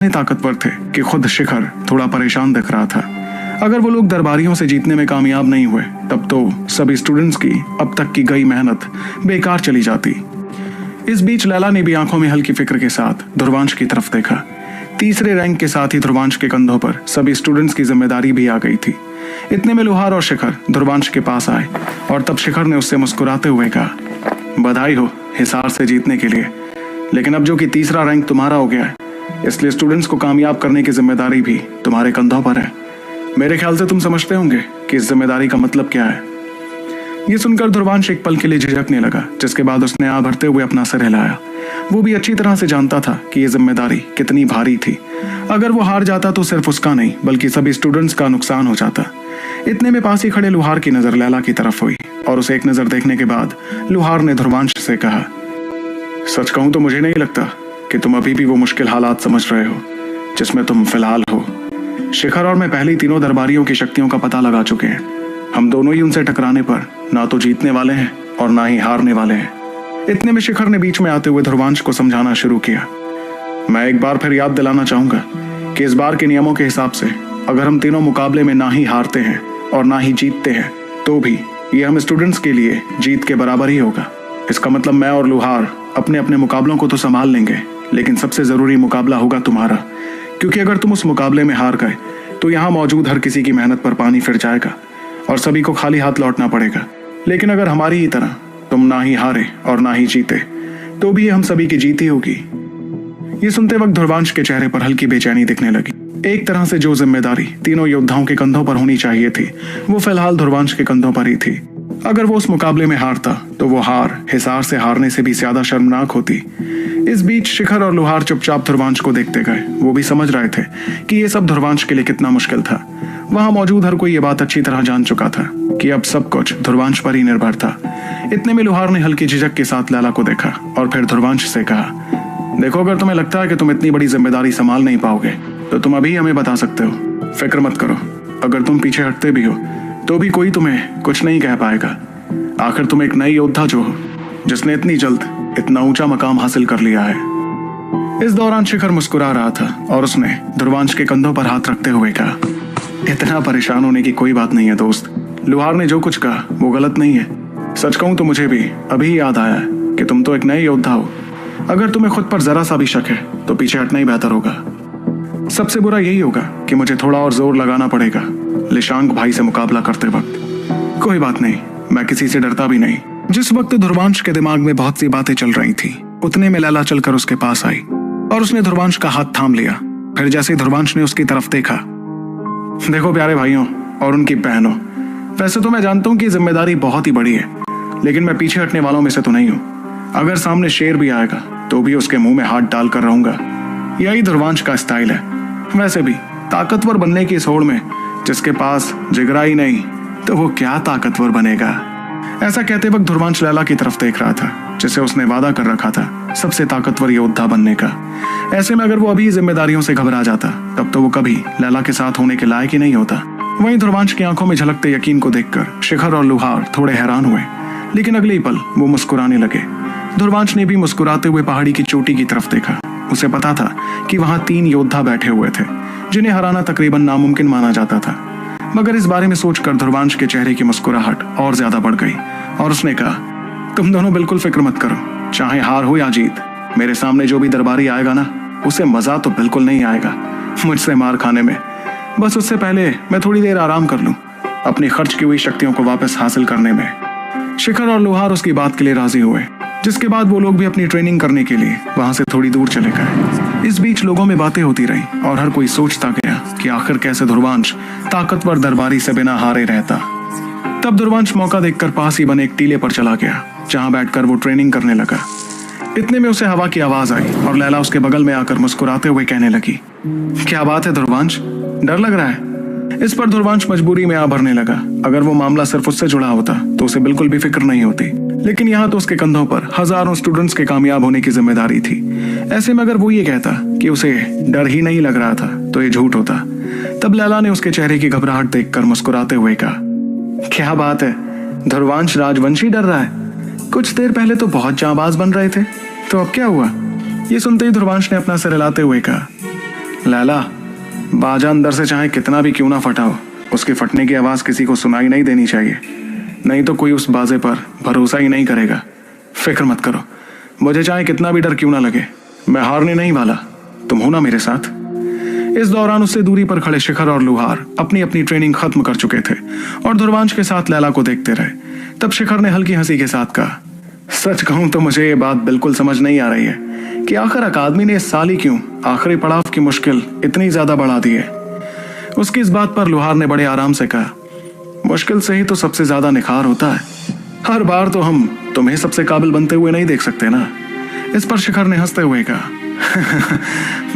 इतने ताकतवर थे कि खुद शिखर थोड़ा परेशान दिख रहा था। अगर वो लोग दरबारियों से जीतने में कामयाब नहीं हुए तब तो सभी स्टूडेंट्स की अब तक की गई मेहनत बेकार चली जाती। इस बीच लैला ने भी आंखों में हल्की फिक्र के साथ ध्रुवांश की तरफ देखा। तीसरे रैंक के साथ ही ध्रुवांश के कंधों पर सभी स्टूडेंट्स की जिम्मेदारी भी आ गई थी। इतने में लुहार और शिखर ध्रुवांश के पास आए और तब शिखर ने उससे मुस्कुराते हुए कहा, बधाई हो हिसार से जीतने के लिए, लेकिन अब जो कि तीसरा रैंक तुम्हारा हो गया है, इसलिए स्टूडेंट्स को कामयाब करने की जिम्मेदारी भी तुम्हारे कंधों पर है। मेरे ख्याल से तुम समझते होंगे कि इस जिम्मेदारी का मतलब क्या है। ये सुनकर ध्रुवांश एक पल के लिए झिझकने लगा, जिसके बाद उसने आ भरते हुए अपना सिर हिलाया। वो भी अच्छी तरह से जानता था कि ये जिम्मेदारी कितनी भारी थी। अगर वो हार जाता तो सिर्फ उसका नहीं बल्कि सभी स्टूडेंट्स का नुकसान हो जाता। इतने में पास ही खड़े लुहार की नजर लैला की तरफ हुई और उसे एक नजर देखने के बाद लुहार ने ध्रुवांश से कहा, सच कहूं तो मुझे नहीं लगता कि तुम अभी भी वो मुश्किल हालात समझ रहे हो जिसमें तुम फिलहाल हो। शिखर और मैं पहले ही तीनों दरबारियों की शक्तियों का पता लगा चुके हैं। हम दोनों ही उनसे टकराने पर ना तो जीतने वाले हैं और ना ही हारने वाले हैं। इतने में शिखर ने बीच में आते हुए ध्रुवांश को समझाना शुरू किया। मैं एक बार फिर याद दिलाना चाहूंगा कि इस बार के नियमों के हिसाब से अगर हम तीनों मुकाबले में ना ही हारते हैं और ना ही जीतते हैं तो भी ये हम स्टूडेंट्स के लिए जीत के बराबर ही होगा। इसका मतलब मैं और लुहार अपने अपने मुकाबलों को तो संभाल लेंगे, लेकिन सबसे जरूरी मुकाबला होगा तुम्हारा, क्योंकि अगर तुम उस मुकाबले में हार गए तो यहाँ मौजूद हर किसी की मेहनत पर पानी फिर जाएगा और सभी को खाली हाथ लौटना पड़ेगा। लेकिन अगर हमारी ही तरह तुम ना ही हारे और ना ही जीते तो भी हम सभी की जीत ही होगी। ये सुनते वक्त ध्रुवांश के चेहरे पर हल्की बेचैनी दिखने लगी। एक तरह से जो जिम्मेदारी तीनों योद्धाओं के कंधों पर होनी चाहिए थी वो फिलहाल ध्रुवांश के कंधों पर ही थी। अगर वो उस मुकाबले में हारता तो वो हार हिसार से हारने से भी ज्यादा शर्मनाक होती। इस बीच शिखर और लुहार चुपचाप ध्रुवांश को देखते गए। वो भी समझ रहे थे कि ये सब ध्रुवांश के लिए कितना मुश्किल था। वहां मौजूद हर कोई ये बात अच्छी तरह जान चुका था कि अब सब कुछ ध्रुवांश पर ही निर्भर था। इतने में लुहार ने हल्की झिझक के साथ लैला को देखा और फिर ध्रुवांश से कहा, देखो अगर तुम्हें लगता है कि तुम इतनी बड़ी जिम्मेदारी संभाल नहीं पाओगे तो तुम अभी हमें बता सकते हो। फिक्र मत करो, अगर तुम पीछे हटते भी हो तो भी कोई तुम्हें कुछ नहीं कह पाएगा। आखिर तुम एक नई योद्धा जो हो जिसने इतनी जल्द इतना ऊंचा मकाम हासिल कर लिया है। इस दौरान शिखर मुस्कुरा रहा था और उसने ध्रुवांश के कंधों पर हाथ रखते हुए कहा, इतना परेशान होने की कोई बात नहीं है दोस्त। लुहार ने जो कुछ कहा वो गलत नहीं है। सच कहूं तो मुझे भी अभी याद आया कि तुम तो एक नए योद्धा हो। अगर तुम्हें खुद पर जरा सा भी शक है तो पीछे हटना ही बेहतर होगा। सबसे बुरा यही होगा कि मुझे थोड़ा और जोर लगाना पड़ेगा लिशांक भाई से मुकाबला करते वक्त। कोई बात नहीं, मैं किसी से डरता भी नहीं। जिस वक्त ध्रुवांश के दिमाग में बहुत सी बातें चल रही थी उतने में लैला चलकर उसके पास आई और उसने ध्रुवांश का हाथ थाम लिया। फिर जैसे ध्रुवांश ने उसकी तरफ देखा, देखो प्यारे भाइयों और उनकी बहनों, वैसे तो मैं जानता हूँ कि जिम्मेदारी बहुत ही बड़ी है, लेकिन मैं पीछे हटने वालों में से तो नहीं हूँ। अगर सामने शेर भी आएगा तो भी उसके मुंह में हाथ डालकर रहूंगा। यही ध्रुवांश का स्टाइल है। वैसे भी ताकतवर बनने की इस होड़ में जिसके पास जिगरा ही नहीं तो वो क्या ताकतवर बनेगा। ऐसा कहते वक्त ध्रुवांश लैला की तरफ देख रहा था जिसे उसने वादा कर रखा था सबसे ताकतवर योद्धा बनने का। ऐसे में अगर वो अभी जिम्मेदारियों से घबरा जाता तब तो वो कभी लैला के साथ होने के लायक ही नहीं होता। वहीं ध्रुवांश की आंखों में झलकते यकीन को देखकर शिखर और लुहार थोड़े हैरान हुए, लेकिन अगले ही पल वो मुस्कुराने लगे। ध्रुवांश ने भी मुस्कुराते हुए पहाड़ी की चोटी की तरफ देखा। उसे पता था कि वहां 3 योद्धा बैठे हुए थे जिन्हें हराना तकरीबन नामुमकिन माना जाता था। मगर इस बारे में सोचकर ध्रुवांश के चेहरे की मुस्कुराहट और ज्यादा बढ़ गई और उसने कहा, तुम दोनों बिल्कुल फिक्र मत करो, चाहे हार हो या जीत, मेरे सामने जो भी दरबारी आएगा ना उसे मजा तो बिल्कुल नहीं आएगा मुझसे मार खाने में। बस उससे पहले मैं थोड़ी देर आराम कर लूं अपनी खर्च की हुई शक्तियों को वापस हासिल करने में। शिखर और लुहार उसकी बात के लिए राजी हुए, जिसके बाद वो लोग भी अपनी ट्रेनिंग करने के लिए वहां से थोड़ी दूर चले गए। इस बीच लोगों में बातें होती रही और हर कोई सोचता गया कि आखिर कैसे ध्रुवांश ताकतवर दरबारी से बिना हारे रहता। तब ध्रुवांश मौका देखकर पास ही बने एक टीले पर चला गया जहां बैठकर वो ट्रेनिंग करने लगा। इतने में उसे हवा की आवाज आई और लैला उसके बगल में आकर मुस्कुराते हुए कहने लगी, क्या बात है ध्रुवांश, डर लग रहा है? इस पर ध्रुवांश मजबूरी में आ भरने लगा। अगर वो मामला सिर्फ उससे जुड़ा होता तो उसे बिल्कुल भी फिक्र नहीं होती, लेकिन यहाँ तो उसके कंधों पर हजारों स्टूडेंट्स के कामयाब होने की जिम्मेदारी थी। ऐसे में अगर वो ये कहता कि उसे डर ही नहीं लग रहा था तो ये झूठ होता। तब लैला ने उसके चेहरे की घबराहट देखकर मुस्कुराते हुए कहा, क्या बात है, ध्रुवांश राजवंशी डर रहा है? कुछ देर पहले तो बहुत जांबाज बन रहे थे, तो अब क्या हुआ? ये सुनते ही ध्रुवांश ने अपना सिर हिलाते हुए कहा, लैला, बाजा अंदर से चाहे कितना भी क्यों ना फटा हो, उसके फटने की आवाज़ किसी को सुनाई नहीं देनी चाहिए, नहीं तो कोई उस बाजे पर भरोसा ही नहीं करेगा। फिक्र मत करो, मुझे चाहे कितना भी डर क्यों ना लगे, मैं हारने नहीं वाला। तुम हो ना मेरे साथ। इस दौरान उससे दूरी पर खड़े शिखर और लुहार अपनी अपनी ट्रेनिंग खत्म कर चुके थे और ध्रुवांश के साथ लैला को देखते रहे। तब शिखर ने हल्की हंसी के साथ कहा, सच कहूं तो मुझे ये बात बिल्कुल समझ नहीं आ रही है कि आखिर अकादमी ने इस साल ही क्यों आखिरी पड़ाव की मुश्किल इतनी ज्यादा बढ़ा दी है। उसकी इस बात पर लुहार ने बड़े आराम से कहा, मुश्किल से ही तो सबसे ज्यादा निखार होता है। हर बार तो हम तुम्हें सबसे काबिल बनते हुए नहीं देख सकते ना। इस पर शिखर ने हंसते हुए कहा,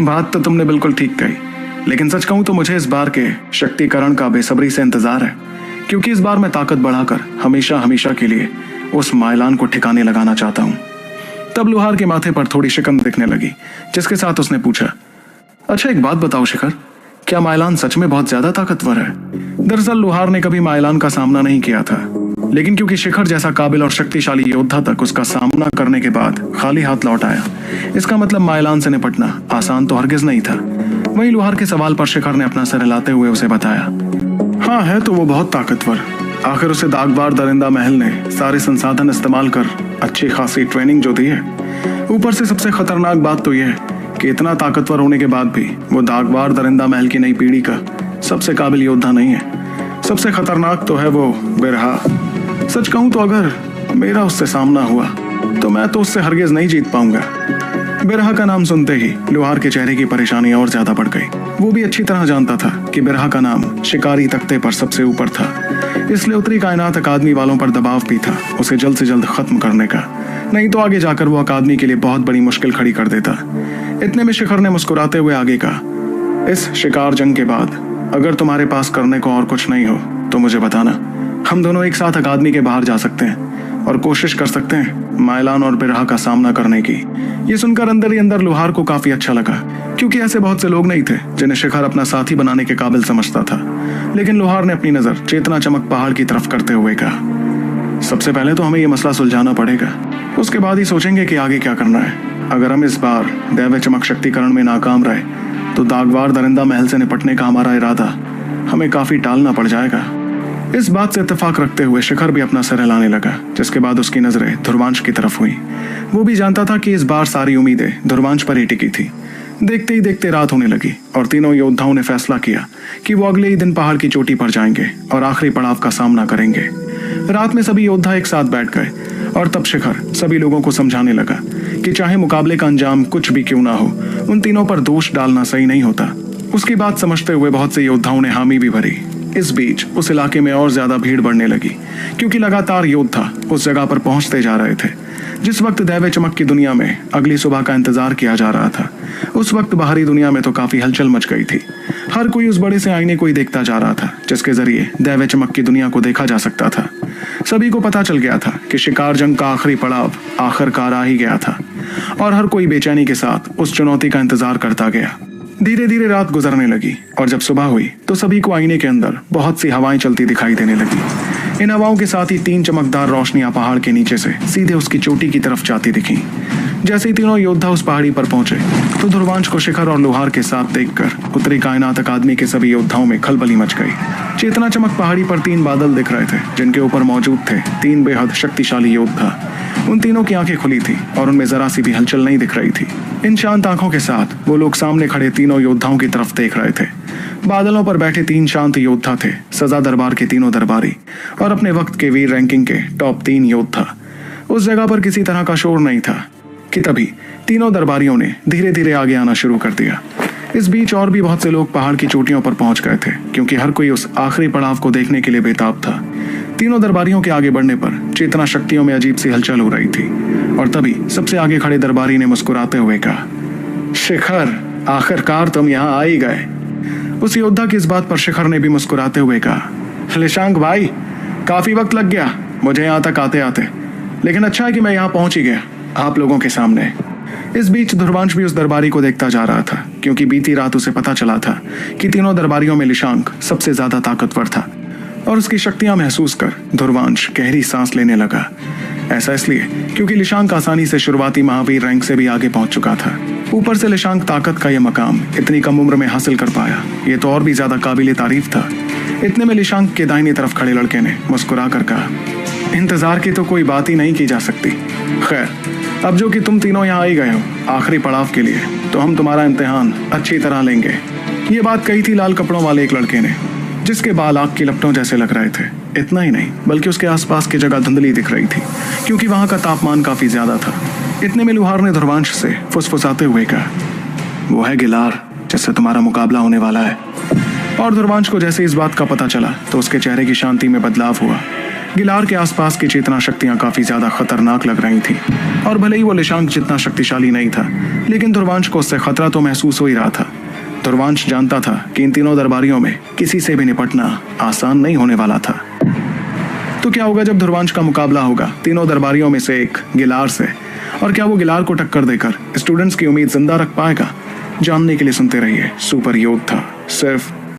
बात तो तुमने बिल्कुल ठीक कही, लेकिन सच कहूं तो मुझे इस बार के शक्तिकरण का बेसब्री से इंतजार है, क्योंकि इस बार मैं ताकत बढ़ाकर हमेशा हमेशा के लिए उस माइलान को ठिकाने लगाना चाहता हूं। तब लुहार के माथे पर थोड़ी शिकन दिखने लगी, जिसके साथ उसने पूछा, अच्छा एक बात बताओ शिखर, क्या माइलान सच में बहुत ज्यादा ताकतवर है? दरअसल लुहार ने कभी माइलान का सामना नहीं किया था, लेकिन क्योंकि शिखर जैसा काबिल और शक्तिशाली योद्धा तक उसका सामना करने के बाद खाली हाथ लौट आया, इसका मतलब माइलान से निपटना आसान तो हरगिज नहीं था। वहीं लुहार के सवाल पर शिखर ने अपना सर हिलाते हुए उसे बताया, हाँ है तो वो बहुत ताकतवर। आखिर उसे दागबार दरिंदा महल ने सारे संसाधन इस्तेमाल कर अच्छी खासी ट्रेनिंग जो दी है। ऊपर से सबसे खतरनाक बात तो यह है कि इतना ताकतवर होने के बाद भी वो दागबार दरिंदा महल की नई पीढ़ी का सबसे काबिल योद्धा नहीं है। सबसे खतरनाक तो है वो बिरहा। सच कहूं तो अगर मेरा उससे सामना हुआ तो मैं तो उससे हरगिज नहीं जीत पाऊंगा। बिरहा का नाम सुनते ही लुहार के चेहरे की परेशानी और ज्यादा बढ़ गई। वो भी अच्छी तरह जानता था कि बिरहा का नाम शिकारी तख्ते पर सबसे ऊपर था, इसलिए उत्तरी कायनात अकादमी वालों पर दबाव भी था उसे जल्द से जल्द खत्म करने का, नहीं तो आगे जाकर वो अकादमी के लिए बहुत बड़ी मुश्किल खड़ी कर देता। इतने में शिखर ने मुस्कुराते हुए आगे कहा, इस शिकार जंग के बाद अगर तुम्हारे पास करने को और कुछ नहीं हो तो मुझे बताना, हम दोनों एक साथ अकादमी के बाहर जा सकते हैं और कोशिश कर सकते हैं माइलान और बिरहा का सामना करने की। ये सुनकर अंदर ही अंदर लुहार को काफी अच्छा लगा, क्योंकि ऐसे बहुत से लोग नहीं थे जिन्हें शिखर अपना साथी बनाने के काबिल समझता था। लेकिन लुहार ने अपनी नजर चेतना चमक पहाड़ की तरफ करते हुए कहा, सबसे पहले तो हमें ये मसला सुलझाना पड़ेगा, उसके बाद ही सोचेंगे कि आगे क्या करना है। अगर हम इस बार दैव चमक शक्तिकरण में नाकाम रहे तो दागबार दरिंदा महल से निपटने का हमारा इरादा हमें काफी टालना पड़ जाएगा। इस बात से इत्तेफाक रखते हुए शिखर भी अपना सर हिलाने लगा, जिसके बाद उसकी नजरें ध्रुवांश की तरफ हुई। वो भी जानता था कि इस बार सारी उम्मीदें ध्रुवांश पर ही टिकी थी। देखते ही देखते रात होने लगी और तीनों योद्धाओं ने फैसला किया कि वो अगले ही दिन पहाड़ की चोटी पर जाएंगे और आखिरी पड़ाव का सामना करेंगे। रात में सभी योद्धा एक साथ बैठ गए और तब शिखर सभी लोगों को समझाने लगा कि चाहे मुकाबले का अंजाम कुछ भी क्यों ना हो, उन तीनों पर दोष डालना सही नहीं होता। उसकी बात समझते हुए बहुत से योद्धाओं ने हामी भी भरी। इस बीच उस इलाके में और ज्यादा भीड़ बढ़ने लगी, क्योंकि लगातार योद्धा उस जगह पर पहुंचते जा रहे थे जिस वक्त दैव चमक की दुनिया में अगली सुबह का इंतजार किया जा रहा था। उस वक्त बाहरी दुनिया में तो काफी हलचल मच गई थी। हर कोई उस बड़े से आईने को ही देखता जा रहा था जिसके जरिए दैव चमक की दुनिया को देखा जा सकता था। सभी को पता चल गया था कि शिकार जंग का आखिरी पड़ाव आखिरकार आ ही गया था और हर कोई बेचैनी के साथ उस चुनौती का इंतजार करता गया। धीरे धीरे रात गुजरने लगी और जब सुबह हुई तो सभी को आईने के अंदर बहुत सी हवाएं चलती दिखाई देने लगी। इन हवाओं के साथ ही 3 चमकदार रोशनियां पहाड़ के नीचे से सीधे उसकी चोटी की तरफ जाती दिखी। जैसे ही तीनों योद्धा उस पहाड़ी पर पहुंचे तो ध्रुवांश को शिखर और लुहार के साथ देखकर उत्तरी कायनात अकादमी के सभी योद्धाओं में खलबली मच गई। चेतना चमक पहाड़ी पर 3 बादल दिख रहे थे जिनके ऊपर मौजूद थे 3 बेहद शक्तिशाली योद्धा। उन तीनों की आंखें खुली थी और उनमें जरा सी भी हलचल नहीं दिख रही थी। इन शांत आंखों के साथ वो लोग सामने खड़े तीनों योद्धाओं की तरफ देख रहे थे। बादलों पर बैठे 3 शांत योद्धा थे, सजा दरबार के तीनों दरबारी और अपने वक्त के वीर रैंकिंग के टॉप 3 योद्धा। उस जगह पर किसी तरह का शोर नहीं था कि तभी तीनों दरबारियों ने धीरे धीरे आगे आना शुरू कर दिया। इस बीच और भी बहुत से लोग पहाड़ की चोटियों पर पहुंच गए थे, क्योंकि हर कोई उस आखिरी पड़ाव को देखने के लिए बेताब था। तीनों दरबारियों के आगे बढ़ने पर चेतना शक्तियों में अजीब सी हलचल हो रही थी और तभी सबसे आगे खड़े दरबारी ने मुस्कुराते हुए कहा, शिखर, आखिरकार तुम यहाँ आ ही गए। उस योद्धा की इस बात पर शिखर ने भी मुस्कुराते हुए कहा, लिशांक भाई, काफी वक्त लग गया मुझे यहाँ तक आते आते, लेकिन अच्छा है कि मैं यहाँ पहुंच ही गया आप लोगों के सामने। इस बीच ध्रुवांश भी उस दरबारी को देखता जा रहा था, क्योंकि बीती रात उसे पता चला था कि तीनों दरबारियों में लिशांक सबसे ज्यादा ताकतवर था और उसकी शक्तियां महसूस कर ध्रुवांश गहरी सांस लेने लगा। ऐसा इसलिए क्योंकि लिशांक आसानी से शुरुआती महावीर रैंक से भी आगे पहुंच चुका था। ऊपर से लिशांक ताकत का यह मकाम इतनी कम उम्र में हासिल कर पाया, ये तो और भी ज्यादा काबिले तारीफ था। इतने में लिशांक के दाहिनी तरफ खड़े लड़के ने मुस्कुरा कर कहा, इंतजार की तो कोई बात ही नहीं की जा सकती। खैर, अब जो कि तुम तीनों यहाँ आई गए हो आखिरी पड़ाव के लिए, तो हम तुम्हारा इम्तिहान अच्छी तरह लेंगे। ये बात कही थी लाल कपड़ों वाले एक लड़के ने, जिसके बाल आग की लपटों जैसे लग रहे थे। इतना ही नहीं बल्कि उसके आसपास की जगह धुंधली दिख रही थी, क्योंकि वहां का तापमान काफी ज्यादा था। इतने में लुहार ने ध्रुवांश से फुसफुसाते हुए कहा, वो है गिलार जिससे तुम्हारा मुकाबला होने वाला है। और ध्रुवांश को जैसे इस बात का पता चला तो उसके चेहरे की शांति में बदलाव हुआ। गिलार के आसपास की चेतना शक्तियां काफी ज्यादा खतरनाक लग रही थी, और भले ही वो लिशांक जितना शक्तिशाली नहीं था, लेकिन ध्रुवांश को उससे खतरा तो महसूस हो ही रहा था। ध्रुवांश जानता था कि इन तीनों दरबारियों में किसी से भी निपटना आसान नहीं होने वाला था। तो क्या होगा जब ध्रुवांश का मुकाबला होगा तीनों दरबारियों में से एक गिलार से, और क्या वो गिलार को टक्कर देकर स्टूडेंट्स की उम्मीद जिंदा रख पाएगा? जानने के लिए सुनते रहिए सुपर योद्धा, सिर्फ